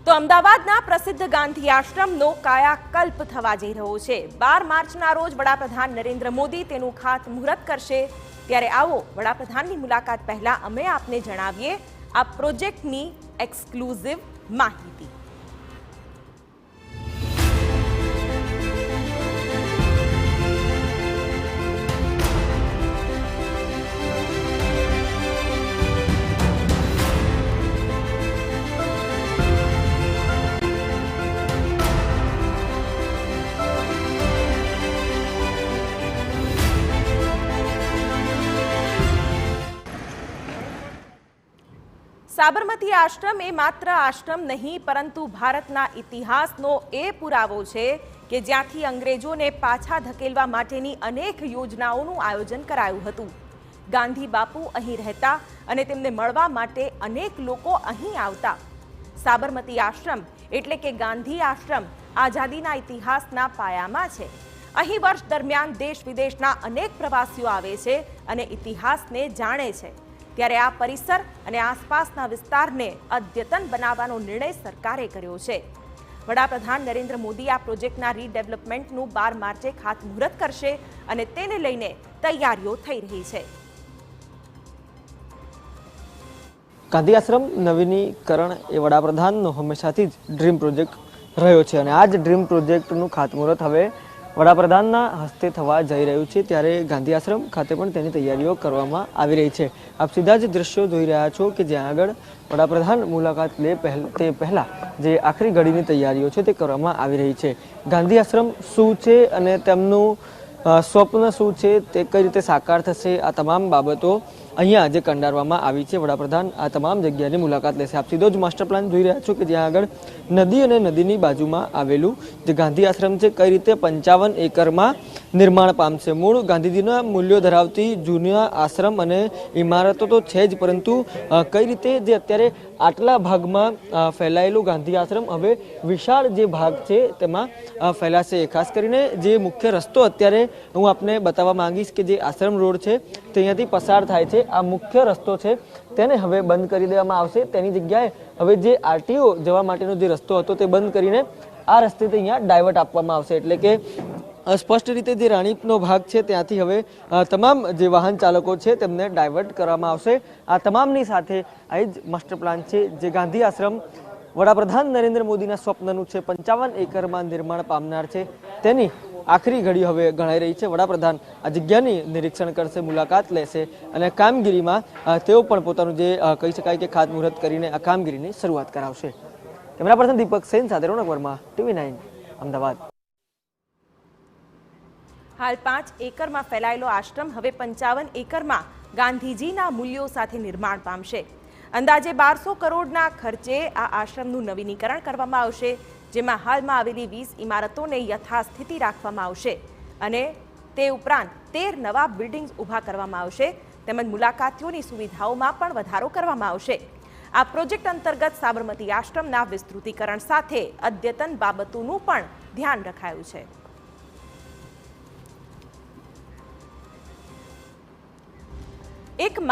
તો અમદાવાદના પ્રસિદ્ધ ગાંધી આશ્રમનો કાયાકલ્પ થવા જઈ રહ્યો છે। 12 માર્ચના રોજ વડાપ્રધાન નરેન્દ્ર મોદી તેનું ખાતમુહૂર્ત કરશે। ત્યારે આવો વડાપ્રધાનની મુલાકાત પહેલા અમે આપને જણાવીએ આ પ્રોજેક્ટની એક્સક્લુઝિવ માહિતી। સાબરમતી આશ્રમ એ માત્ર આશ્રમ નહીં પરંતુ ભારતના ઇતિહાસનો એ પુરાવો છે કે જ્યાંથી અંગ્રેજોને પાછા ધકેલવા માટેની અનેક યોજનાઓનું આયોજન કરાયું હતું। ગાંધી બાપુ અહીં રહેતા અને તેમને મળવા માટે અનેક લોકો અહીં આવતા। સાબરમતી આશ્રમ એટલે કે ગાંધી આશ્રમ આઝાદીના ઇતિહાસના પાયામાં છે। અહીં વર્ષ દરમિયાન દેશ વિદેશના અનેક પ્રવાસીઓ આવે છે અને ઇતિહાસને જાણે છે। ત્યારે આ પરિસર અને આસપાસના વિસ્તારને અદ્યતન બનાવવાનો નિર્ણય સરકારે કર્યો છે। વડાપ્રધાન નરેન્દ્ર મોદી આ પ્રોજેક્ટના રીડેવલપમેન્ટનું 12 માર્ચે ખાતમુહૂર્ત કરશે અને તેને લઈને તૈયારીઓ થઈ રહી છે। ગાંધી આશ્રમ નવીનીકરણ એ વડાપ્રધાનનો હંમેશાથી જ ડ્રીમ પ્રોજેક્ટ રહ્યો છે અને આ જ ડ્રીમ પ્રોજેક્ટનું ખાતમુહૂર્ત હવે વડાપ્રધાનના હસ્તે થવા જઈ રહ્યું છે। ત્યારે ગાંધી આશ્રમ ખાતે પણ તેની તૈયારીઓ કરવામાં આવી રહી છે। આપ સીધા જ દ્રશ્યો જોઈ રહ્યા છો કે જ્યાં આગળ વડાપ્રધાન મુલાકાત લે તે પહેલા જે આખરી ઘડીની તૈયારીઓ છે તે કરવામાં આવી રહી છે। ગાંધી આશ્રમ શું છે અને તેમનું સ્વપ્ન શું છે, તે કઈ રીતે સાકાર થશે, આ તમામ બાબતો અહીંયા જે કંડારવામાં આવી છે। વડાપ્રધાન આ તમામ જગ્યાની મુલાકાત લેશે। આપ સીધો જ માસ્ટર પ્લાન જોઈ રહ્યા છો કે જ્યાં આગળ નદી અને નદીની બાજુમાં આવેલું જે ગાંધી આશ્રમ છે કઈ રીતે 55 એકરમાં નિર્માણ પામશે। મૂળ ગાંધીજીના મૂલ્યો ધરાવતી જૂના આશ્રમ અને ઇમારતો તો છે જ, પરંતુ કઈ રીતે જે અત્યારે આટલા ભાગમાં ફેલાયેલું ગાંધી આશ્રમ હવે વિશાળ જે ભાગ છે તેમાં ફેલાશે। ખાસ કરીને જે મુખ્ય રસ્તો અત્યારે હું આપને બતાવવા માંગીશ કે જે આશ્રમ રોડ છે તે અહીંયાથી પસાર થાય છે। આ મુખ્ય રસ્તો છે તેને હવે બંધ કરી દેવામાં આવશે। તેની જગ્યાએ હવે જે આરટીઓ જવા માટેનો જે રસ્તો હતો તે બંધ કરીને આ રસ્તેથી અહીંયા ડાયવર્ટ આપવામાં આવશે। એટલે કે સ્પષ્ટ રીતે જે રાણીપનો ભાગ છે ત્યાંથી હવે તમામ જે વાહન ચાલકો છે તેમને ડાયવર્ટ કરવામાં આવશે। આ તમામની સાથે આ જ માસ્ટર પ્લાન છે જે ગાંધી આશ્રમ વડાપ્રધાન નરેન્દ્ર મોદીના સ્વપ્નનું છે, 55 એકરમાં નિર્માણ પામનાર છે, તેની આખરી ઘડી હવે ગણાઈ રહી છે। વડાપ્રધાન આ જગ્યાની નિરીક્ષણ કરશે, મુલાકાત લેશે અને કામગીરીમાં તેઓ પણ પોતાનું જે કહી શકાય કે ખાતમુહૂર્ત કરીને આ કામગીરીની શરૂઆત કરાવશે। કેમેરા પર્સન દીપક સેન સાથે રોનક વર્મા, TV9 અમદાવાદ। હાલ 5 એકરમાં ફેલાયેલો આશ્રમ હવે 55 એકરમાં ગાંધીજીના મૂલ્યો સાથે નિર્માણ પામશે। અંદાજે 1200 કરોડના ખર્ચે આ આશ્રમનું નવીનીકરણ કરવામાં આવશે, જેમાં હાલમાં આવેલી 20 ઇમારતોને યથાસ્થિતિ રાખવામાં આવશે અને તે ઉપરાંત 13 નવા બિલ્ડિંગ્સ ઊભા કરવામાં આવશે, તેમજ મુલાકાતીઓની સુવિધાઓમાં પણ વધારો કરવામાં આવશે। આ પ્રોજેક્ટ અંતર્ગત સાબરમતી આશ્રમના વિસ્તૃતીકરણ સાથે અદ્યતન બાબતોનું પણ ધ્યાન રખાયું છે। એક